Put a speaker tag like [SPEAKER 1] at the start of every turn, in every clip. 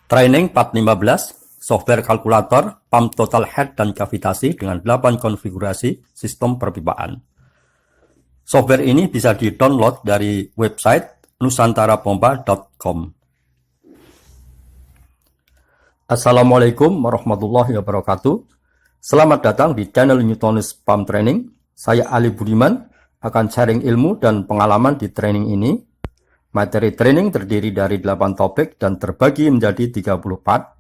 [SPEAKER 1] Training part 15, software kalkulator, pump total head dan kavitasi dengan 8 konfigurasi sistem perpipaan. Software ini bisa di-download dari website nusantarapompa.com. Assalamualaikum warahmatullahi wabarakatuh. Selamat datang di channel Newtonis Pump Training. Saya Ali Budiman akan sharing ilmu dan pengalaman di training ini. Materi training terdiri dari 8 topik dan terbagi menjadi 30 part.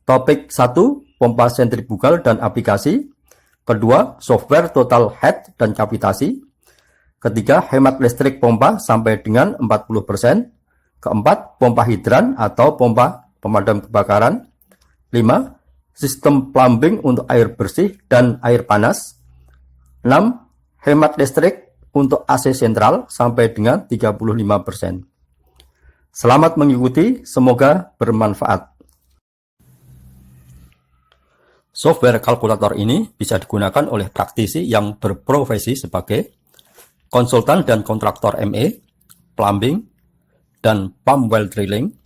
[SPEAKER 1] Topik 1, pompa sentrifugal dan aplikasi. Kedua, software total head dan kavitasi. Ketiga, hemat listrik pompa sampai dengan 40%. Keempat, pompa hidran atau pompa pemadam kebakaran. 5, sistem plumbing untuk air bersih dan air panas. 6, hemat listrik untuk AC sentral sampai dengan 35%. Selamat mengikuti, semoga bermanfaat. Software kalkulator ini bisa digunakan oleh praktisi yang berprofesi sebagai konsultan dan kontraktor ME, plumbing, dan pump well drilling,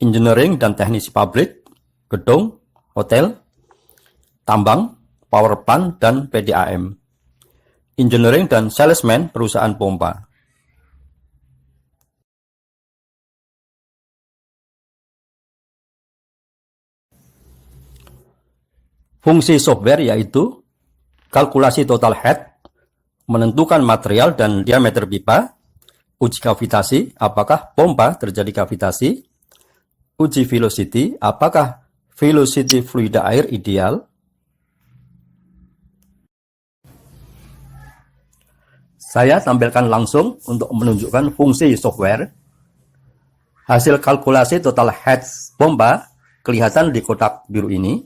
[SPEAKER 1] engineering dan teknisi pabrik, gedung, hotel, tambang, power plant, dan PDAM. Engineering dan salesman perusahaan pompa. Fungsi software yaitu kalkulasi total head, menentukan material dan diameter pipa, uji kavitasi, apakah pompa terjadi kavitasi, uji velocity, apakah velocity fluida air ideal, saya tampilkan langsung untuk menunjukkan fungsi software. Hasil kalkulasi total head pompa kelihatan di kotak biru ini.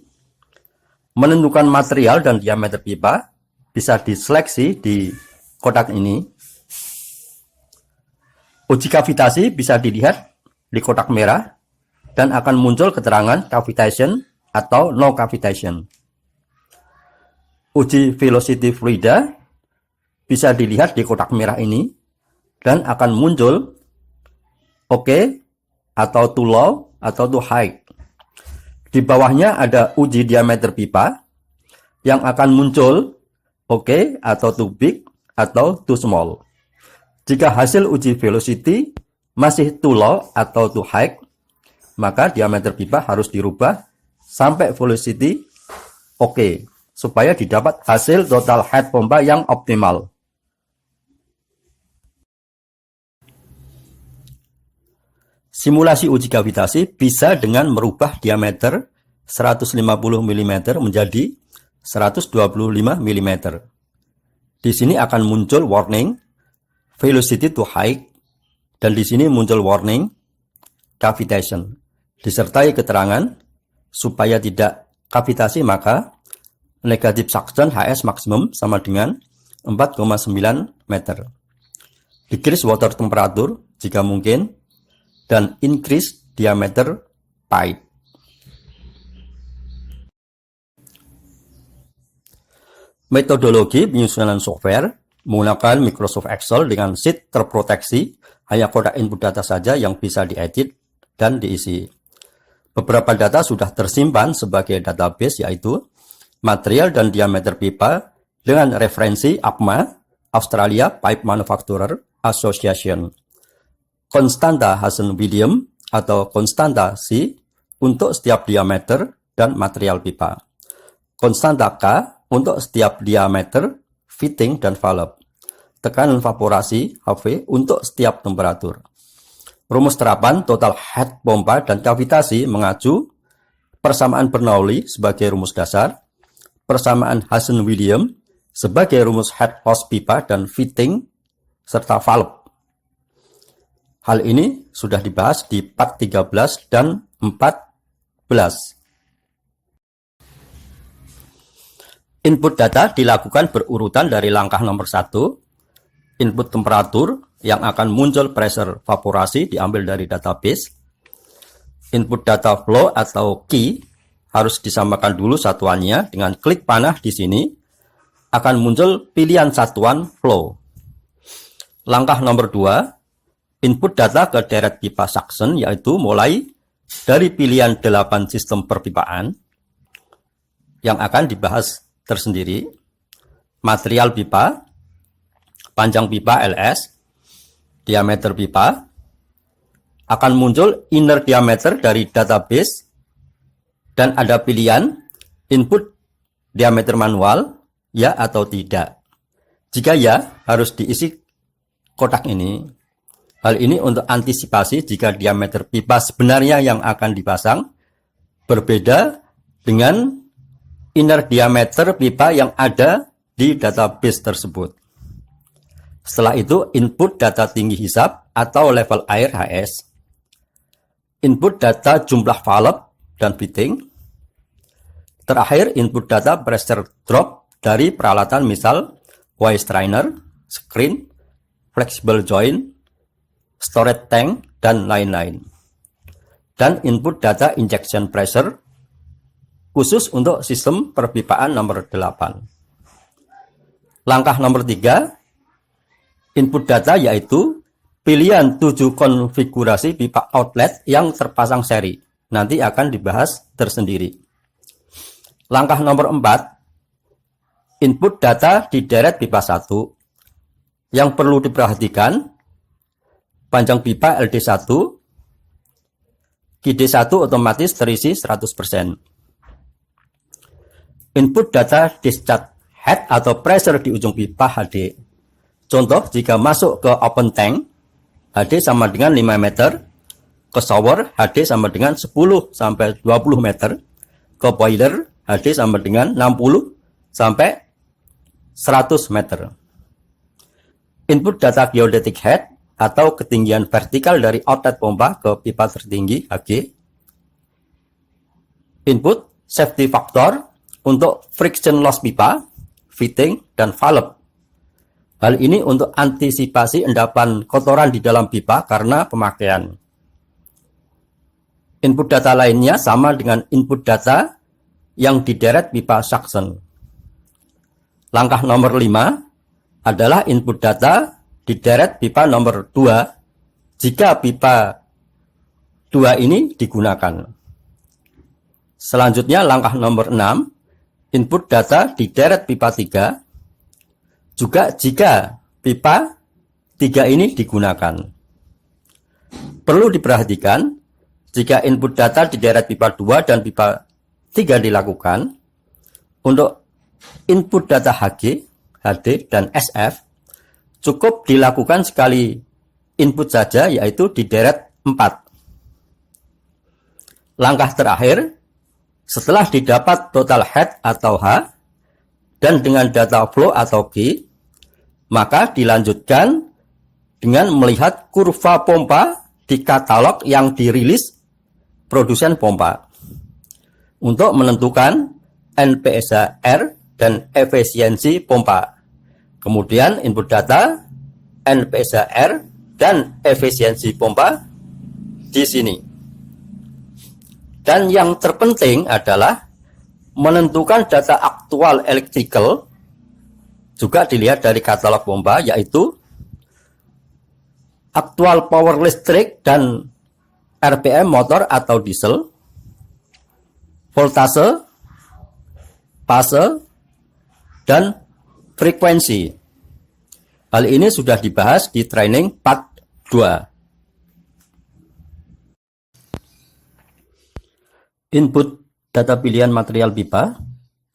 [SPEAKER 1] Menentukan material dan diameter pipa bisa diseleksi di kotak ini. Uji kavitasi bisa dilihat di kotak merah dan akan muncul keterangan cavitation atau no cavitation. Uji velocity fluida bisa dilihat di kotak merah ini dan akan muncul OK atau too low atau too high. Di bawahnya ada uji diameter pipa yang akan muncul OK atau too big atau too small. Jika hasil uji velocity masih too low atau too high, maka diameter pipa harus dirubah sampai velocity OK supaya didapat hasil total head pompa yang optimal. Simulasi uji kavitasi bisa dengan merubah diameter 150 mm menjadi 125 mm. Di sini akan muncul warning velocity too high dan di sini muncul warning cavitation. Disertai keterangan supaya tidak kavitasi maka negative suction HS maksimum sama dengan 4,9 meter. Decrease water temperature jika mungkin dan increase diameter pipe. Metodologi penyusunan software menggunakan Microsoft Excel dengan sheet terproteksi, hanya kotak input data saja yang bisa diedit dan diisi. Beberapa data sudah tersimpan sebagai database yaitu material dan diameter pipa dengan referensi APMA, Australia Pipe Manufacturer Association. Konstanta Hazen-Williams atau konstanta C untuk setiap diameter dan material pipa. Konstanta K untuk setiap diameter, fitting, dan valve. Tekanan evaporasi HV untuk setiap temperatur. Rumus terapan total head pompa dan kavitasi mengacu persamaan Bernoulli sebagai rumus dasar, persamaan Hazen-Williams sebagai rumus head hose pipa dan fitting, serta valve. Hal ini sudah dibahas di part 13 dan 14. Input data dilakukan berurutan dari langkah nomor 1. Input temperatur yang akan muncul pressure evaporasi diambil dari database. Input data flow atau key harus disamakan dulu satuannya dengan klik panah di sini. Akan muncul pilihan satuan flow. Langkah nomor 2. Input data ke deret pipa suction yaitu mulai dari pilihan 8 sistem perpipaan yang akan dibahas tersendiri, material pipa, panjang pipa LS, diameter pipa, akan muncul inner diameter dari database, dan ada pilihan input diameter manual, ya atau tidak. Jika ya, harus diisi kotak ini. Hal ini untuk antisipasi jika diameter pipa sebenarnya yang akan dipasang berbeda dengan inner diameter pipa yang ada di database tersebut. Setelah itu, input data tinggi hisap atau level air HS, input data jumlah valve dan fitting, terakhir input data pressure drop dari peralatan misal wire strainer, screen, flexible joint, storage tank, dan lain-lain. Dan input data injection pressure khusus untuk sistem perpipaan nomor 8. Langkah nomor 3, input data yaitu pilihan 7 konfigurasi pipa outlet yang terpasang seri. Nanti akan dibahas tersendiri. Langkah nomor 4, input data di deret pipa 1. Yang perlu diperhatikan, panjang pipa LD1, GD1 otomatis terisi 100%. Input data discharge head atau pressure di ujung pipa HD. Contoh, jika masuk ke open tank, HD sama dengan 5 meter, ke shower, HD sama dengan 10-20 meter, ke boiler, HD sama dengan 60-100 meter. Input data geodetic head atau ketinggian vertikal dari outlet pompa ke pipa tertinggi HG. Input safety factor untuk friction loss pipa, fitting, dan valve. Hal ini untuk antisipasi endapan kotoran di dalam pipa karena pemakaian. Input data lainnya sama dengan input data yang dideret pipa suction. Langkah nomor 5 adalah input data dideret pipa nomor 2 jika pipa 2 ini digunakan. Selanjutnya langkah nomor 6, input data di deret pipa 3 juga jika pipa 3 ini digunakan. Perlu diperhatikan, jika input data di deret pipa 2 dan pipa 3 dilakukan, untuk input data HG, HD, dan SF cukup dilakukan sekali input saja, yaitu di deret 4. Langkah terakhir, setelah didapat total head atau H dan dengan data flow atau Q, maka dilanjutkan dengan melihat kurva pompa di katalog yang dirilis produsen pompa untuk menentukan NPSA R dan efisiensi pompa. Kemudian input data NPSA R dan efisiensi pompa di sini. Dan yang terpenting adalah menentukan data aktual electrical, juga dilihat dari katalog pompa, yaitu aktual power listrik dan RPM motor atau diesel, voltase, fase, dan frekuensi. Hal ini sudah dibahas di training part 2. Input data pilihan material pipa,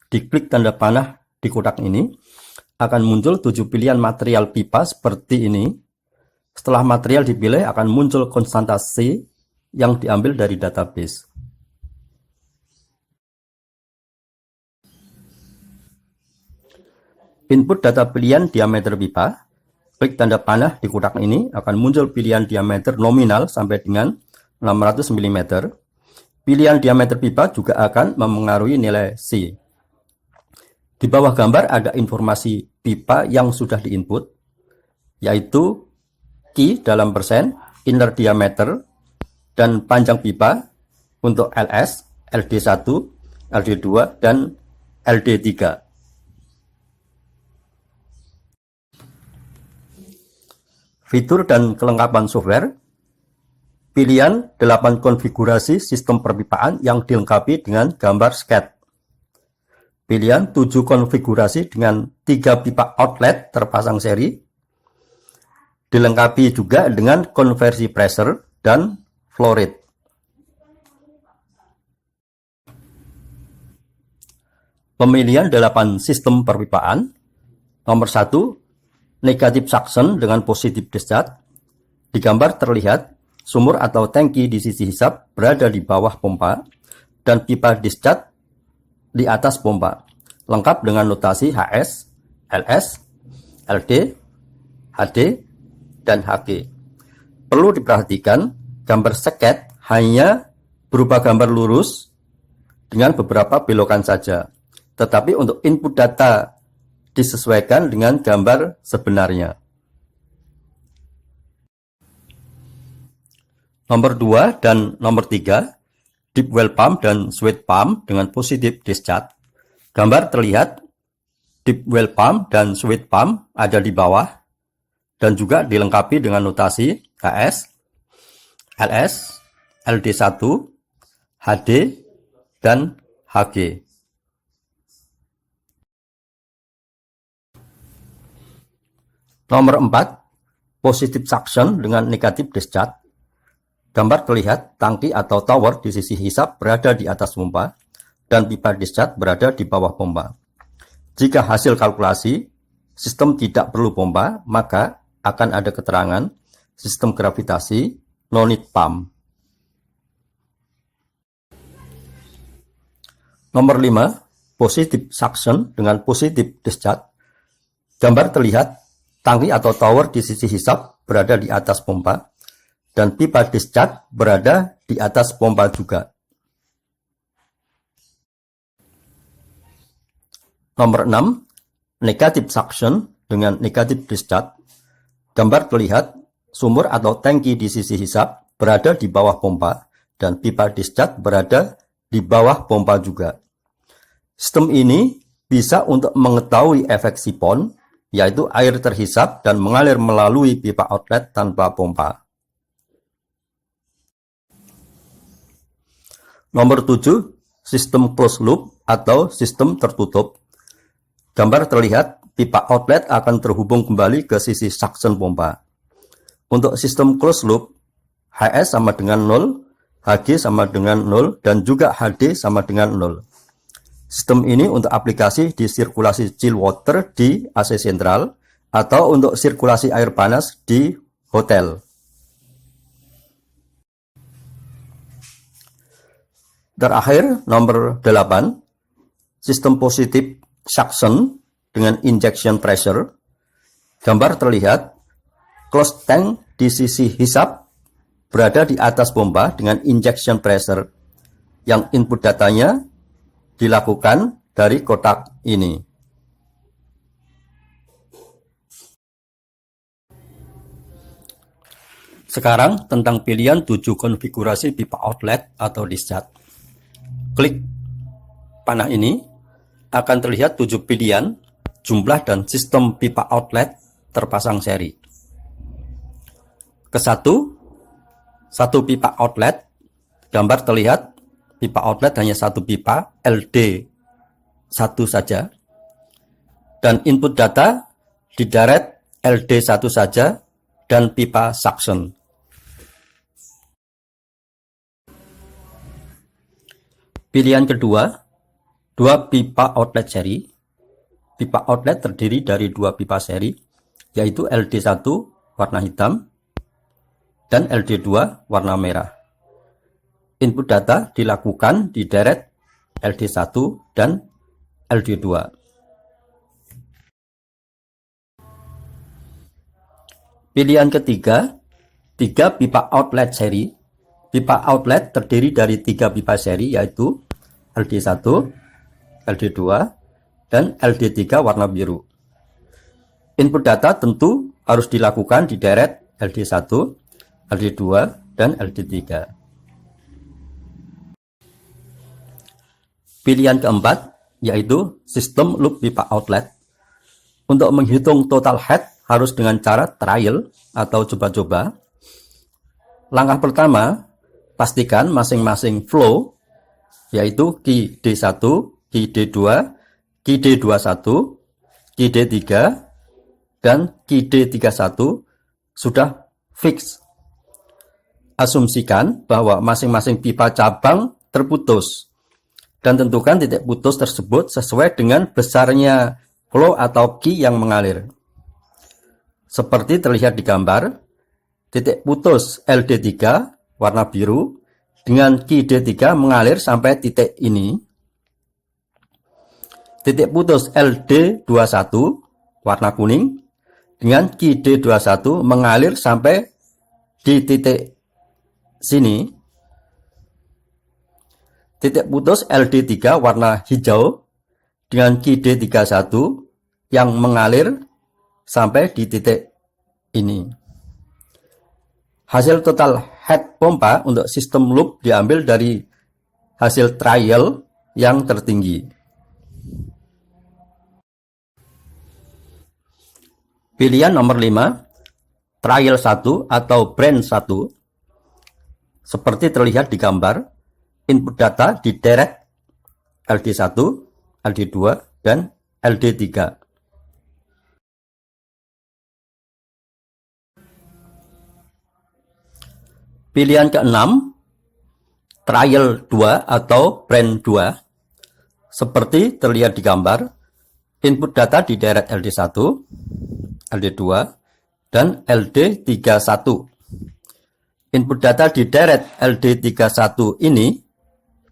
[SPEAKER 1] diklik tanda panah di kotak ini, akan muncul 7 pilihan material pipa seperti ini. Setelah material dipilih, akan muncul konstanta C yang diambil dari database. Input data pilihan diameter pipa, klik tanda panah di kotak ini, akan muncul pilihan diameter nominal sampai dengan 600 mm. Pilihan diameter pipa juga akan memengaruhi nilai C. Di bawah gambar ada informasi pipa yang sudah diinput, yaitu Q dalam persen, inner diameter, dan panjang pipa untuk LS, LD1, LD2, dan LD3. Fitur dan kelengkapan software. Pilihan 8 konfigurasi sistem perpipaan yang dilengkapi dengan gambar sket. Pilihan 7 konfigurasi dengan 3 pipa outlet terpasang seri. Dilengkapi juga dengan konversi pressure dan flow rate. Pemilihan 8 sistem perpipaan. Nomor 1, negatif suction dengan positif discharge. Di gambar terlihat sumur atau tangki di sisi hisap berada di bawah pompa dan pipa discharge di atas pompa, lengkap dengan notasi HS, LS, LD, HD, dan HG. Perlu diperhatikan, gambar sket hanya berupa gambar lurus dengan beberapa belokan saja, tetapi untuk input data disesuaikan dengan gambar sebenarnya. Nomor 2 dan nomor 3, deep well pump dan sweat pump dengan positif discharge. Gambar terlihat deep well pump dan sweat pump ada di bawah dan juga dilengkapi dengan notasi HS, LS, LD1, HD, dan HG. Nomor 4, positive suction dengan negatif discharge. Gambar terlihat tangki atau tower di sisi hisap berada di atas pompa dan pipa discharge berada di bawah pompa. Jika hasil kalkulasi sistem tidak perlu pompa, maka akan ada keterangan sistem gravitasi no need pump. Nomor 5, positive suction dengan positive discharge. Gambar terlihat tangki atau tower di sisi hisap berada di atas pompa dan pipa discharge berada di atas pompa juga. Nomor 6, negative suction dengan negative discharge. Gambar terlihat sumur atau tangki di sisi hisap berada di bawah pompa dan pipa discharge berada di bawah pompa juga. Sistem ini bisa untuk mengetahui efek sipon, yaitu air terhisap dan mengalir melalui pipa outlet tanpa pompa. Nomor 7, sistem closed loop atau sistem tertutup. Gambar terlihat pipa outlet akan terhubung kembali ke sisi suction pompa. Untuk sistem closed loop, HS sama dengan 0, HG sama dengan 0, dan juga HD sama dengan 0. Sistem ini untuk aplikasi di sirkulasi chill water di AC sentral atau untuk sirkulasi air panas di hotel. Terakhir, nomor 8, sistem positif suction dengan injection pressure. Gambar terlihat closed tank di sisi hisap berada di atas pompa dengan injection pressure yang input datanya dilakukan dari kotak ini. Sekarang tentang pilihan 7 konfigurasi pipa outlet atau discharge. Klik panah ini, akan terlihat 7 pilihan, jumlah dan sistem pipa outlet terpasang seri. Ke-1, 1 pipa outlet. Gambar terlihat pipa outlet hanya 1 pipa, LD1 saja. Dan input data didirect LD1 saja dan pipa suction. Pilihan kedua, 2 pipa outlet seri. Pipa outlet terdiri dari 2 pipa seri, yaitu LD1 warna hitam dan LD2 warna merah. Input data dilakukan di direct LD1 dan LD2. Pilihan ketiga, 3 pipa outlet seri. Pipa outlet terdiri dari 3 pipa seri, yaitu LD1, LD2, dan LD3 warna biru. Input data tentu harus dilakukan di direct LD1, LD2, dan LD3. Pilihan keempat, yaitu sistem loop pipa outlet. Untuk menghitung total head harus dengan cara trial atau coba-coba. Langkah pertama, pastikan masing-masing flow, yaitu key D1, key D2, key D21, key D3, dan key D31 sudah fix. Asumsikan bahwa masing-masing pipa cabang terputus, dan tentukan titik putus tersebut sesuai dengan besarnya flow atau key yang mengalir. Seperti terlihat di gambar, titik putus LD3 warna biru dengan key D3 mengalir sampai titik ini. Titik putus LD21 warna kuning dengan key D21 mengalir sampai di titik sini. Titik putus LD3 warna hijau dengan key D31 yang mengalir sampai di titik ini. Hasil total head pompa untuk sistem loop diambil dari hasil trial yang tertinggi. Pilihan nomor 5, trial 1 atau brand 1. Seperti terlihat di gambar, input data dideret LD1, LD2, dan LD3. Pilihan ke-6, trial 2 atau brand 2. Seperti terlihat di gambar, input data dideret LD1, LD2, dan LD31. Input data dideret LD31 ini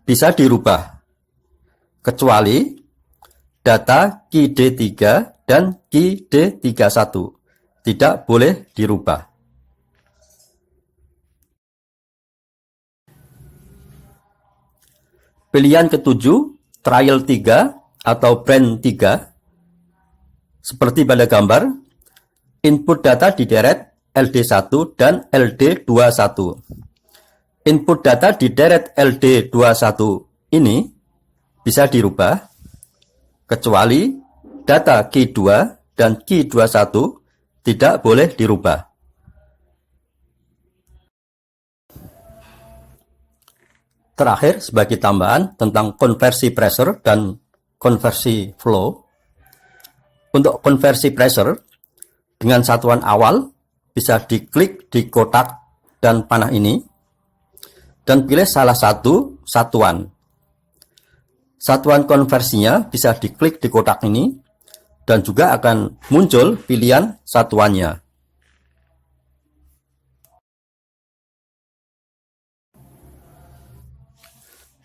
[SPEAKER 1] bisa dirubah, kecuali data key D3 dan key D31 tidak boleh dirubah. Pilihan ke-7, trial 3 atau brand 3. Seperti pada gambar, input data dideret LD1 dan LD21. Input data dideret LD21 ini bisa dirubah, kecuali data key 2 dan key 21 tidak boleh dirubah. Terakhir, sebagai tambahan tentang konversi pressure dan konversi flow. Untuk konversi pressure, dengan satuan awal bisa diklik di kotak dan panah ini, dan pilih salah satu satuan. Satuan konversinya bisa diklik di kotak ini, dan juga akan muncul pilihan satuannya.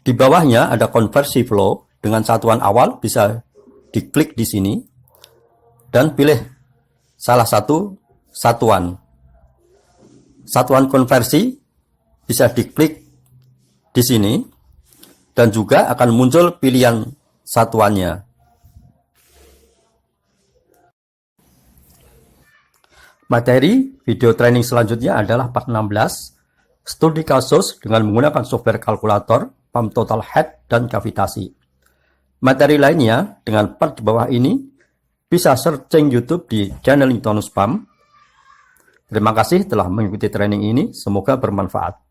[SPEAKER 1] Di bawahnya ada konversi flow, dengan satuan awal bisa diklik di sini dan pilih salah satu satuan. Satuan konversi bisa diklik di sini dan juga akan muncul pilihan satuannya. Materi video training selanjutnya adalah part 16, studi kasus dengan menggunakan software kalkulator, pump total head, dan kavitasi. Materi lainnya dengan part di bawah ini bisa searching YouTube di channel Tonus Pump. Terima kasih telah mengikuti training ini, semoga bermanfaat.